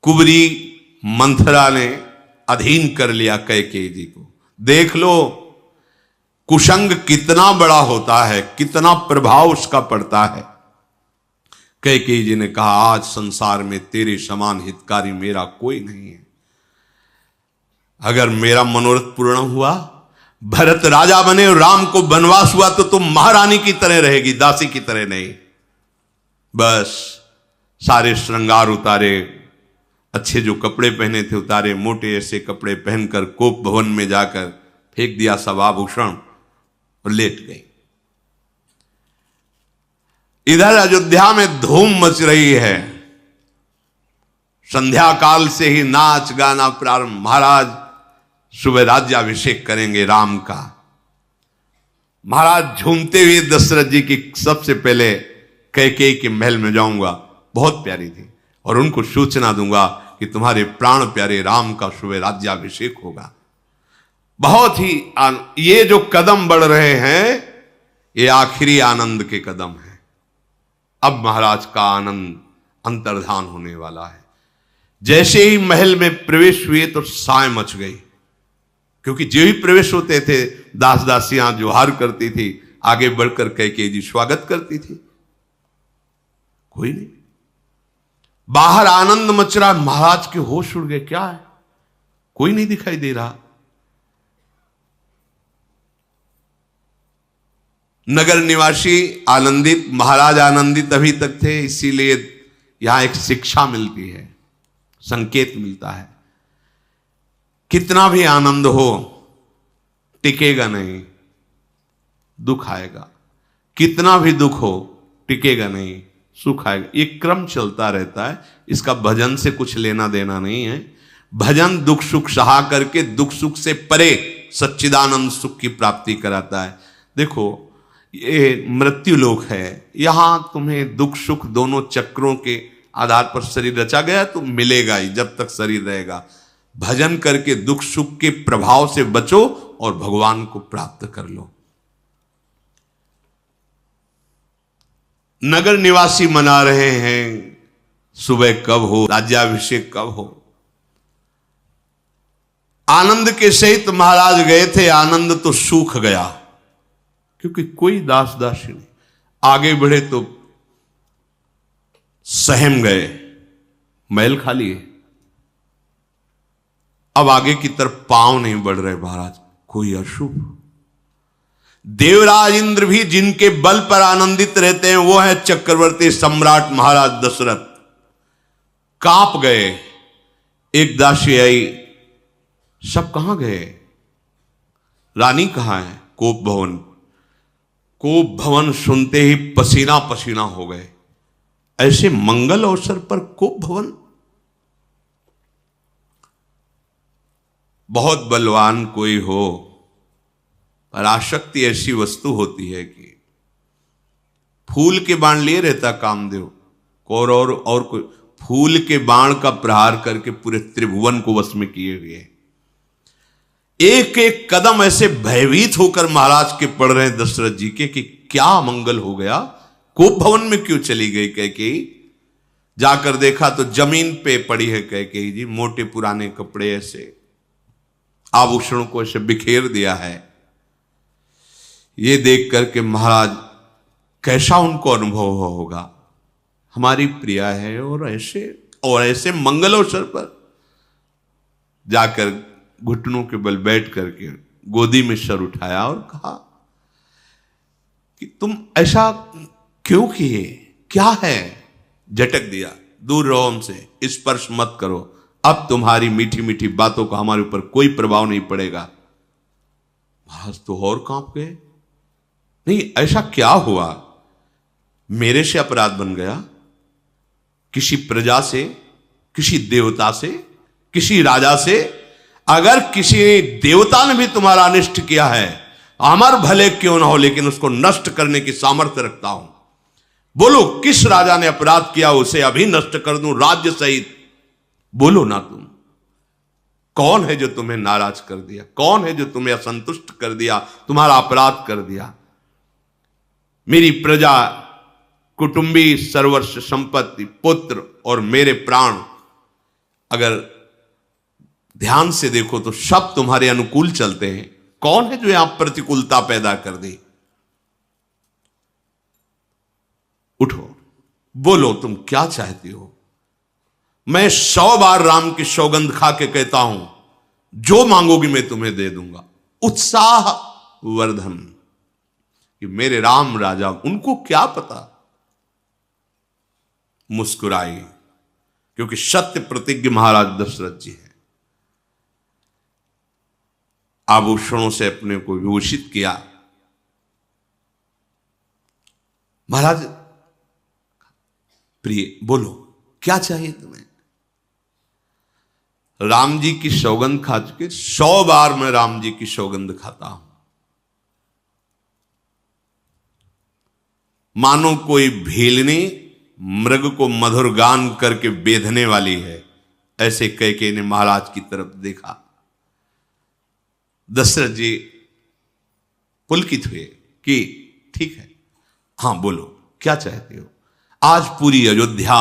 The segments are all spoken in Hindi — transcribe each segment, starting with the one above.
कुबरी मंथरा ने अधीन कर लिया कैकेयी जी को। देख लो कुसंग कितना बड़ा होता है, कितना प्रभाव उसका पड़ता है। कैकेयी जी ने कहा आज संसार में तेरे समान हितकारी मेरा कोई नहीं है। अगर मेरा मनोरथ पूर्ण हुआ, भरत राजा बने और राम को वनवास हुआ, तो तुम महारानी की तरह रहेगी, दासी की तरह नहीं। बस सारे श्रृंगार उतारे, अच्छे जो कपड़े पहने थे उतारे, मोटे ऐसे कपड़े पहनकर कोप भवन में जाकर फेंक दिया सब आभूषण और लेट गई। इधर अयोध्या में धूम मच रही है। संध्या काल से ही नाच गाना प्रारंभ। महाराज सुबह राज्याभिषेक करेंगे राम का। महाराज झूमते हुए दशरथ जी की सबसे पहले कैकेयी के महल में जाऊंगा, बहुत प्यारी थी, और उनको सूचना दूंगा कि तुम्हारे प्राण प्यारे राम का सुबह राज्याभिषेक होगा। बहुत ही ये जो कदम बढ़ रहे हैं ये आखिरी आनंद के कदम हैं। अब महाराज का आनंद अंतर्धान होने वाला है। जैसे ही महल में प्रवेश हुए तो साय मच गई, क्योंकि जो ही प्रवेश होते थे दास दासियां जोहार करती थी, आगे बढ़कर कैकेयी जी स्वागत करती थी। कोई नहीं, बाहर आनंद मच रहा। महाराज के होश उड़ गए, क्या है, कोई नहीं दिखाई दे रहा। नगर निवासी आनंदित, महाराज आनंदित अभी तक थे, इसीलिए यहां एक शिक्षा मिलती है, संकेत मिलता है। कितना भी आनंद हो टिकेगा नहीं, दुख आएगा। कितना भी दुख हो टिकेगा नहीं, सुख आएगा। ये क्रम चलता रहता है, इसका भजन से कुछ लेना देना नहीं है। भजन दुख सुख सहा करके दुख सुख से परे सच्चिदानंद सुख की प्राप्ति कराता है। देखो ये मृत्यु लोक है, यहां तुम्हें दुख सुख दोनों चक्रों के आधार पर शरीर रचा गया तो मिलेगा ही जब तक शरीर रहेगा। भजन करके दुख सुख के प्रभाव से बचो और भगवान को प्राप्त कर लो। नगर निवासी मना रहे हैं सुबह कब हो, राज्याभिषेक कब हो। आनंद के सहित महाराज गए थे, आनंद तो सूख गया, क्योंकि कोई दास दासी नहीं। आगे बढ़े तो सहम गए, महल खाली है। अब आगे की तरफ पांव नहीं बढ़ रहे महाराज, कोई अशुभ। देवराज इंद्र भी जिनके बल पर आनंदित रहते हैं वो है चक्रवर्ती सम्राट महाराज दशरथ। कांप गए। एक दासी आई, सब कहां गए, रानी कहां है? कोप भवन। कोप भवन सुनते ही पसीना पसीना हो गए। ऐसे मंगल अवसर पर कोप भवन। बहुत बलवान कोई हो, पराशक्ति ऐसी वस्तु होती है कि फूल के बाण लिए रहता कामदेव, और कोई फूल के बाण का प्रहार करके पूरे त्रिभुवन को वश में किए हुए। एक एक कदम ऐसे भयभीत होकर महाराज के पड़ रहे हैं दशरथ जी के कि क्या मंगल हो गया, कोप भवन में क्यों चली गई कैकेयी। जाकर देखा तो जमीन पे पड़ी है कैकेयी जी, मोटे पुराने कपड़े, ऐसे आभूषणों को ऐसे बिखेर दिया है। ये देख करके महाराज कैसा उनको अनुभव होगा, हमारी प्रिया है और ऐसे मंगल अवसर पर। जाकर घुटनों के बल बैठ करके गोदी में सर उठाया और कहा कि तुम ऐसा क्यों किए, क्या है? झटक दिया, दूर रहो हमसे, स्पर्श मत करो, अब तुम्हारी मीठी मीठी बातों का हमारे ऊपर कोई प्रभाव नहीं पड़ेगा। महाराज तो और कांप गए। नहीं, ऐसा क्या हुआ, मेरे से अपराध बन गया? किसी प्रजा से, किसी देवता से, किसी राजा से? अगर किसी देवता ने भी तुम्हारा अनिष्ट किया है, अमर भले क्यों ना हो, लेकिन उसको नष्ट करने की सामर्थ्य रखता हूं। बोलो किस राजा ने अपराध किया, उसे अभी नष्ट कर दूं राज्य सहित। बोलो ना तुम, कौन है जो तुम्हें नाराज कर दिया, कौन है जो तुम्हें असंतुष्ट कर दिया, तुम्हारा अपराध कर दिया? मेरी प्रजा, कुटुंबी, सर्वस्व संपत्ति, पुत्र और मेरे प्राण, अगर ध्यान से देखो तो सब तुम्हारे अनुकूल चलते हैं। कौन है जो यहां प्रतिकूलता पैदा कर दे? उठो, बोलो तुम क्या चाहती हो। मैं 100 बार राम की सौगंध खा के कहता हूं, जो मांगोगी मैं तुम्हें दे दूंगा। उत्साह वर्धन कि मेरे राम राजा, उनको क्या पता, मुस्कुराई, क्योंकि सत्य प्रतिज्ञ महाराज दशरथ जी है। आभूषणों से अपने को विभूषित किया। महाराज प्रिय, बोलो क्या चाहिए तुम्हें। राम जी की सौगंध खा चुके, 100 बार मैं राम जी की सौगंध खाता हूं। मानो कोई भीलनी मृग को मधुर गान करके बेधने वाली है, ऐसे कैकेयी ने महाराज की तरफ देखा। दशरथ जी पुलकित हुए कि ठीक है, हां बोलो क्या चाहते हो। आज पूरी अयोध्या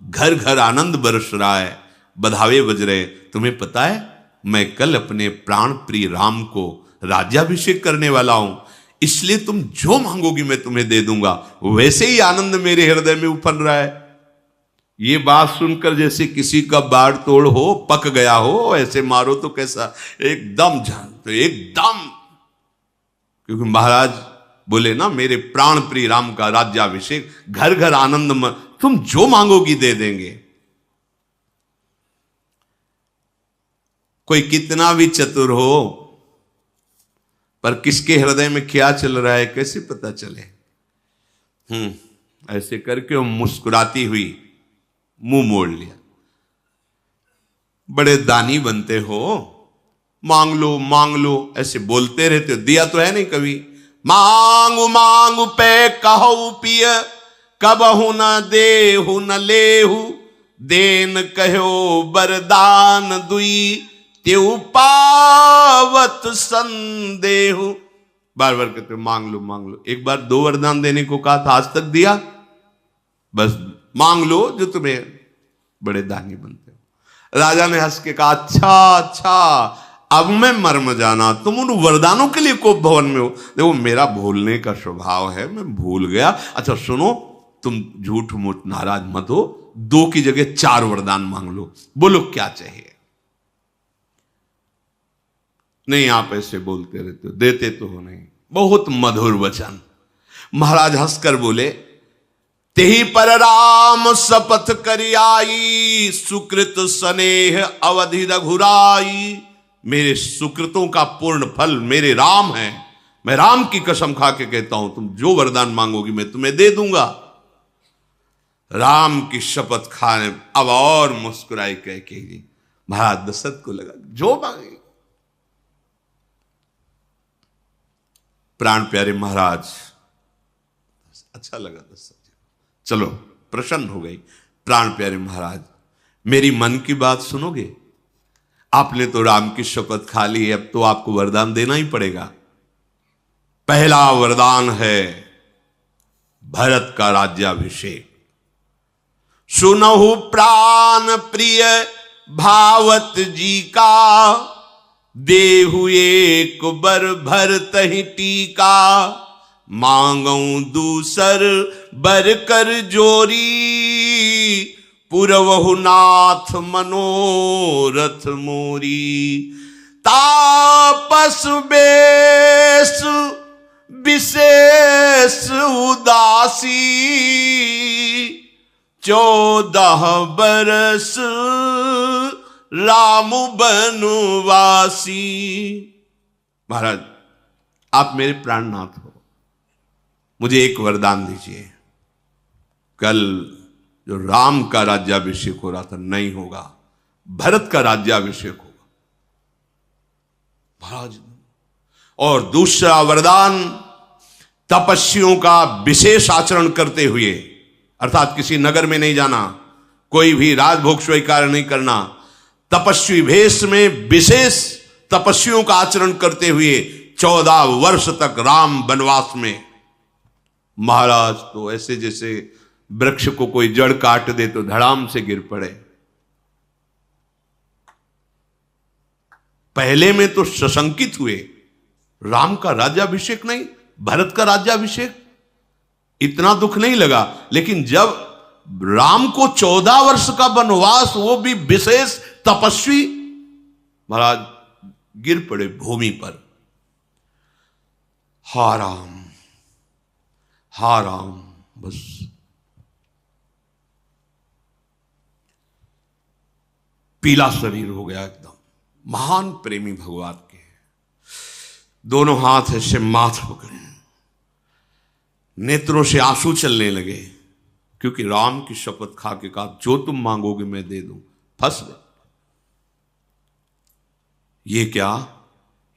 घर घर आनंद बरस रहा है, बधावे बज रहे। तुम्हें पता है मैं कल अपने प्राण प्रिय राम को राज्याभिषेक करने वाला हूं, इसलिए तुम जो मांगोगी मैं तुम्हें दे दूंगा। वैसे ही आनंद मेरे हृदय में उफल रहा है। ये बात सुनकर जैसे किसी का बाड़ तोड़ हो, पक गया हो, ऐसे मारो तो कैसा, एकदम तो एकदम। क्योंकि महाराज बोले ना, मेरे प्राण प्रिय राम का राज्याभिषेक, घर घर आनंद में, तुम जो मांगोगी दे देंगे। कोई कितना भी चतुर हो, पर किसके हृदय में क्या चल रहा है कैसे पता चले। ऐसे करके वो मुस्कुराती हुई मुंह मोड़ लिया। बड़े दानी बनते हो, मांग लो ऐसे बोलते रहते हो, दिया तो है नहीं कभी। मांगू मांगू पे कहो पिय, कबहु न देहु न लेहु, देन कहो बरदान दुई, त्यू पावत संदेहु। बार बार कहते हो मांग लो। एक बार 2 वरदान देने को कहा था, आज तक दिया? बस मांग लो जो तुम्हें, बड़े दानी बनते हो। राजा ने हंस के कहा, अच्छा अब मैं मर्म जाना, तुम उन वरदानों के लिए कोप भवन में हो। देखो मेरा भूलने का स्वभाव है, मैं भूल गया। अच्छा सुनो, तुम झूठ मूठ नाराज मत हो, 2 की जगह 4 वरदान मांग लो। बोलो क्या चाहिए। नहीं आप ऐसे बोलते रहते हो, देते तो हो नहीं। बहुत मधुर वचन। महाराज हंसकर बोले, तेहि पर राम शपथ करि आई, सुकृत स्नेह अवधि रघुराई। मेरे सुकृतों का पूर्ण फल मेरे राम है। मैं राम की कसम खा के कहता हूं, तुम जो वरदान मांगोगी मैं तुम्हें दे दूंगा। राम की शपथ खाने अब और मुस्कुराई कैकेयी। महाराज दशरथ को लगा जो मांगे। प्राण प्यारे महाराज, अच्छा लगा दशरथ जी, चलो प्रसन्न हो गई। प्राण प्यारे महाराज, मेरी मन की बात सुनोगे? आपने तो राम की शपथ खा ली है, अब तो आपको वरदान देना ही पड़ेगा। पहला वरदान है भरत का राज्याभिषेक। सुनहु प्राण प्रिय भावत जी का, देहु एक बर भरत ही टीका। मांगऊ दूसर बर कर जोरी, पुरवहु नाथ मनोरथ मोरी। तापस बेस विशेष उदासी, 14 बरस राम बनवासी। महाराज आप मेरे प्राणनाथ हो, मुझे एक वरदान दीजिए। कल जो राम का राज्याभिषेक हो रहा था नहीं होगा, भरत का राज्याभिषेक होगा महाराज। और दूसरा वरदान, तपस्वियों का विशेष आचरण करते हुए, अर्थात किसी नगर में नहीं जाना, कोई भी राजभोग स्वीकार नहीं करना, तपस्वी भेष में विशेष तपस्वियों का आचरण करते हुए 14 वर्ष तक राम वनवास में। महाराज तो ऐसे जैसे वृक्ष को कोई जड़ काट दे तो धड़ाम से गिर पड़े। पहले में तो सशंकित हुए, राम का राज्याभिषेक नहीं, भरत का राज्याभिषेक, इतना दुख नहीं लगा। लेकिन जब राम को 14 वर्ष का वनवास, वो भी विशेष तपस्वी, महाराज गिर पड़े भूमि पर, हा राम, हा राम, बस पीला शरीर हो गया एकदम। महान प्रेमी भगवान के, दोनों हाथ ऐसे माथ पकड़े, नेत्रों से आंसू चलने लगे, क्योंकि राम की शपथ खा के कहा जो तुम मांगोगे मैं दे दूं। फंस गए। ये क्या,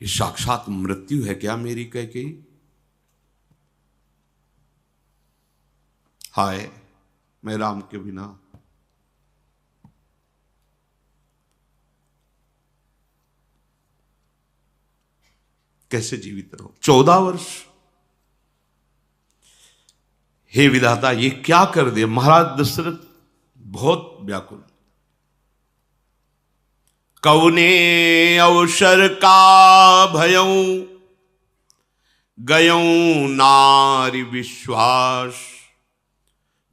ये साक्षात मृत्यु है क्या मेरी कैकेयी? हाय मैं राम के बिना। कैसे जीवित रहो 14 वर्ष? हे विधाता, ये क्या कर दिया? महाराज दशरथ बहुत व्याकुल। कौने अवसर का भयऊ गयऊ नारी विश्वास,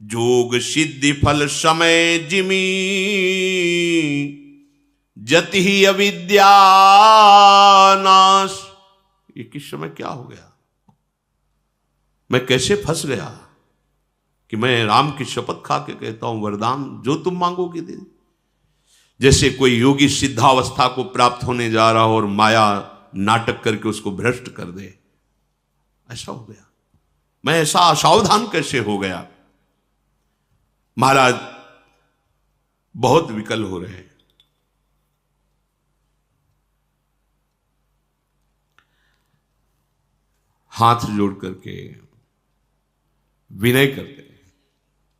जोग सिद्धि फल समय जिमी, जति ही अविद्या नाश। ये किस समय क्या हो गया? मैं कैसे फंस गया कि मैं राम की शपथ खा के कहता हूं वरदान जो तुम मांगोगे दे। जैसे कोई योगी सिद्धावस्था को प्राप्त होने जा रहा हो और माया नाटक करके उसको भ्रष्ट कर दे, ऐसा हो गया। मैं ऐसा असावधान कैसे हो गया? महाराज बहुत विकल हो रहे हैं। हाथ जोड़ करके विनय करते हैं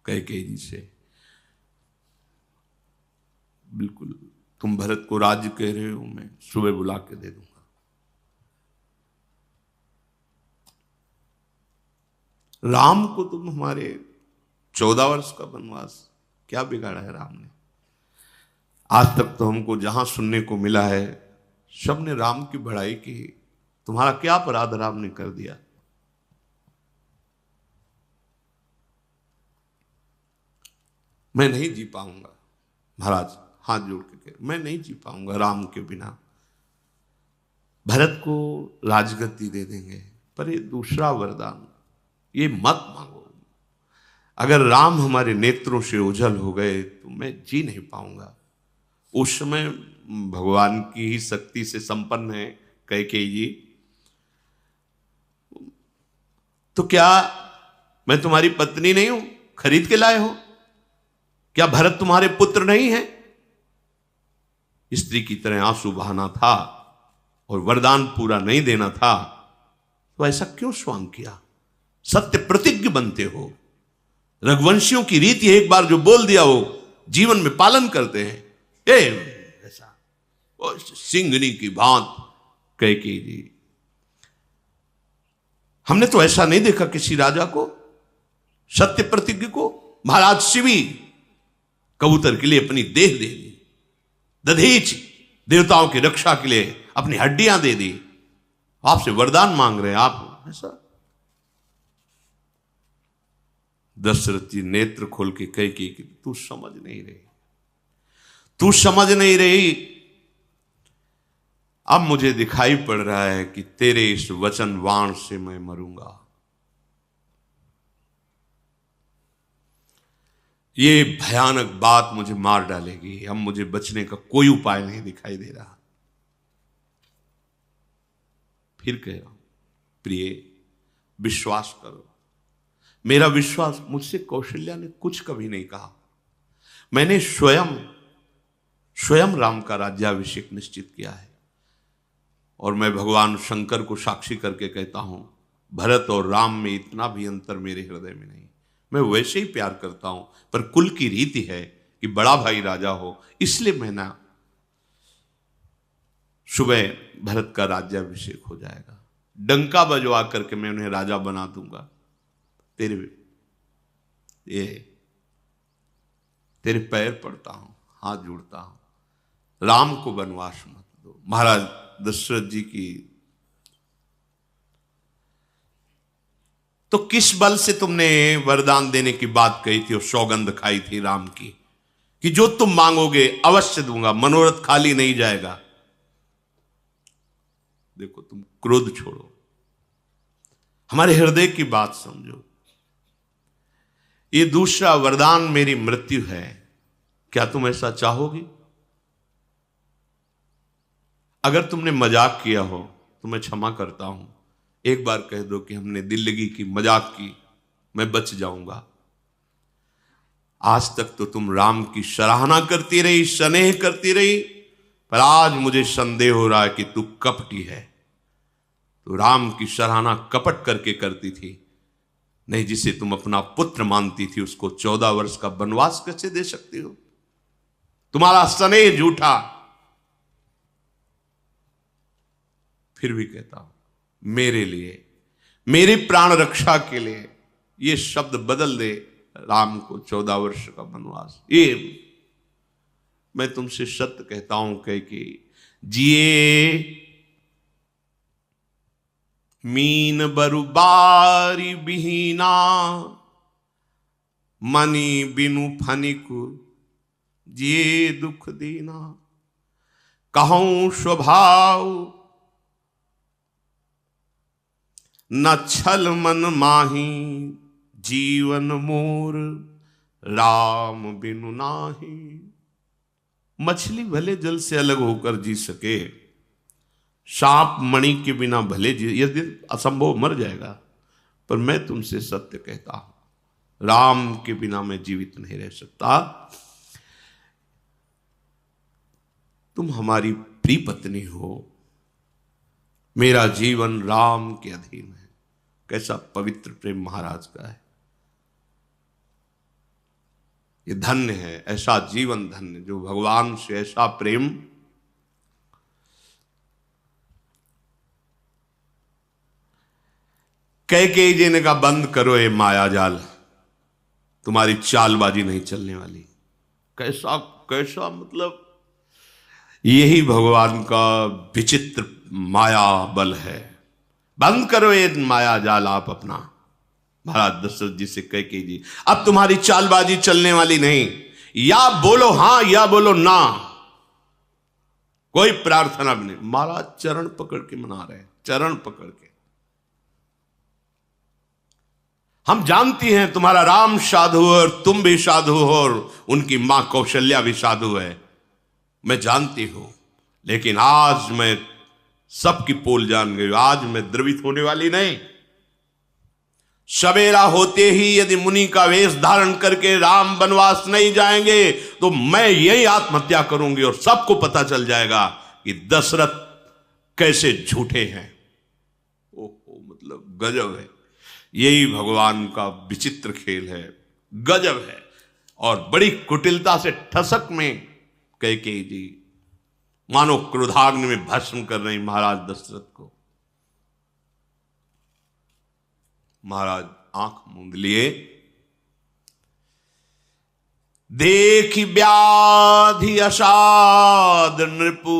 कैकेयी जी से, बिल्कुल तुम भरत को राज्य कह रहे हो, मैं सुबह बुला के दे दूंगा। राम को तुम हमारे 14 वर्ष का वनवास, क्या बिगाड़ा है राम ने? आज तक तो हमको जहां सुनने को मिला है सबने राम की बड़ाई की। तुम्हारा क्या अपराध राम ने कर दिया? मैं नहीं जी पाऊंगा। महाराज हाथ जोड़ के कह, मैं नहीं जी पाऊंगा राम के बिना। भरत को राजगद्दी दे देंगे, पर ये दूसरा वरदान ये मत मांगो। अगर राम हमारे नेत्रों से ओझल हो गए तो मैं जी नहीं पाऊंगा। उस समय भगवान की ही शक्ति से संपन्न है कैकेयी जी। तो क्या मैं तुम्हारी पत्नी नहीं हूं? खरीद के लाए हो? क्या भरत तुम्हारे पुत्र नहीं है? स्त्री की तरह आंसू बहाना था और वरदान पूरा नहीं देना था, तो ऐसा क्यों स्वांग किया? सत्य प्रतिज्ञ बनते हो। रघुवंशियों की रीति एक बार जो बोल दिया वो जीवन में पालन करते हैं। ऐसा सिंगनी की भांत कैकेयी जी, हमने तो ऐसा नहीं देखा किसी राजा को, सत्य प्रतिज्ञ को। महाराज शिवी कबूतर के लिए अपनी देह दे दी, दधीच देवताओं की रक्षा के लिए अपनी हड्डियां दे दी, आपसे वरदान मांग रहे हैं आप ऐसा। दशरथ जी नेत्र खोल के कैकेयी कि तू समझ नहीं रही, तू समझ नहीं रही। अब मुझे दिखाई पड़ रहा है कि तेरे इस वचन वाण से मैं मरूंगा। ये भयानक बात मुझे मार डालेगी। अब मुझे बचने का कोई उपाय नहीं दिखाई दे रहा। फिर कह रहा हूं, प्रिय विश्वास करो, मेरा विश्वास, मुझसे कौशल्या ने कुछ कभी नहीं कहा। मैंने स्वयं राम का राज्याभिषेक निश्चित किया है। और मैं भगवान शंकर को साक्षी करके कहता हूं, भरत और राम में इतना भी अंतर मेरे हृदय में नहीं। मैं वैसे ही प्यार करता हूं, पर कुल की रीति है कि बड़ा भाई राजा हो, इसलिए मैं ना, सुबह भरत का राज्याभिषेक हो जाएगा, डंका बजवा करके मैं उन्हें राजा बना दूंगा। तेरे पैर पड़ता हूं, हाथ जोड़ता हूं, राम को वनवास मत। दो। महाराज दशरथ जी की, तो किस बल से तुमने वरदान देने की बात कही थी और सौगंध खाई थी राम की कि जो तुम मांगोगे अवश्य दूंगा, मनोरथ खाली नहीं जाएगा? देखो, तुम क्रोध छोड़ो, हमारे हृदय की बात समझो। ये दूसरा वरदान मेरी मृत्यु है, क्या तुम ऐसा चाहोगी? अगर तुमने मजाक किया हो तो मैं क्षमा करता हूं, एक बार कह दो कि हमने दिल लगी की, मजाक की, मैं बच जाऊंगा। आज तक तो तुम राम की सराहना करती रही, स्नेह करती रही, पर आज मुझे संदेह हो रहा है कि तू कपटी है। तो राम की सराहना कपट करके करती थी, नहीं जिसे तुम अपना पुत्र मानती थी उसको 14 वर्ष का वनवास कैसे दे सकती हो? तुम्हारा स्नेह झूठा। फिर भी कहता हूं, मेरे लिए, मेरी प्राण रक्षा के लिए ये शब्द बदल दे, राम को 14 वर्ष का वनवास। ये मैं तुमसे सत्य कहता हूं, कह के जिए मीन बरुबारी बिहीना, मनी बिनु फनिकु जिए दुख दीना। कहूं स्वभाव न छल मन माही, जीवन मोर राम बिनु नाही। मछली भले जल से अलग होकर जी सके, सांप मणि के बिना भले जी, यदि असंभव मर जाएगा, पर मैं तुमसे सत्य कहता हूं, राम के बिना मैं जीवित नहीं रह सकता। तुम हमारी प्रिय पत्नी हो, मेरा जीवन राम के अधीन है। कैसा पवित्र प्रेम महाराज का है, ये धन्य है, ऐसा जीवन धन्य जो भगवान से ऐसा प्रेम। कैकेयी जी ने कहा, बंद करो ये माया जाल, तुम्हारी चालबाजी नहीं चलने वाली। कैसा कैसा मतलब, यही भगवान का विचित्र माया बल है। बंद करो ये माया जाल आप अपना। महाराज दशरथ जी से कैकेयी जी, अब तुम्हारी चालबाजी चलने वाली नहीं, या बोलो हां या बोलो ना, कोई प्रार्थना भी नहीं। महाराज चरण पकड़ के मना रहे हैं, चरण पकड़ के। हम जानती हैं तुम्हारा राम साधु है और तुम भी साधु हो और उनकी मां कौशल्या भी साधु है, मैं जानती हूं, लेकिन आज मैं सबकी पोल जान गई, आज मैं द्रवित होने वाली नहीं। सवेरा होते ही यदि मुनि का वेश धारण करके राम वनवास नहीं जाएंगे तो मैं यही आत्महत्या करूंगी और सबको पता चल जाएगा कि दशरथ कैसे झूठे हैं। ओहो, मतलब गजब है, यही भगवान का विचित्र खेल है, गजब है। और बड़ी कुटिलता से ठसक में कैकेयी जी मानो क्रोधाग्नि में भस्म कर रही महाराज दशरथ को। महाराज आंख मूंद लिए, देखी व्याधि असाद नृपु,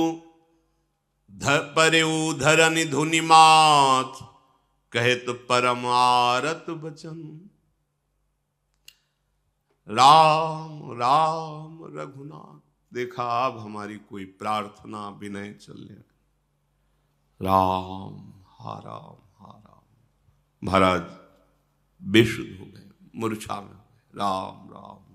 परेऊ धरनि धुनि मात, कहे तो परम आरत बचन। राम राम रघुनाथ, देखा अब हमारी कोई प्रार्थना विनय चलने। राम हा राम हा राम। महाराज बेशुद्ध हो गए, मूर्छा में हो गए। राम राम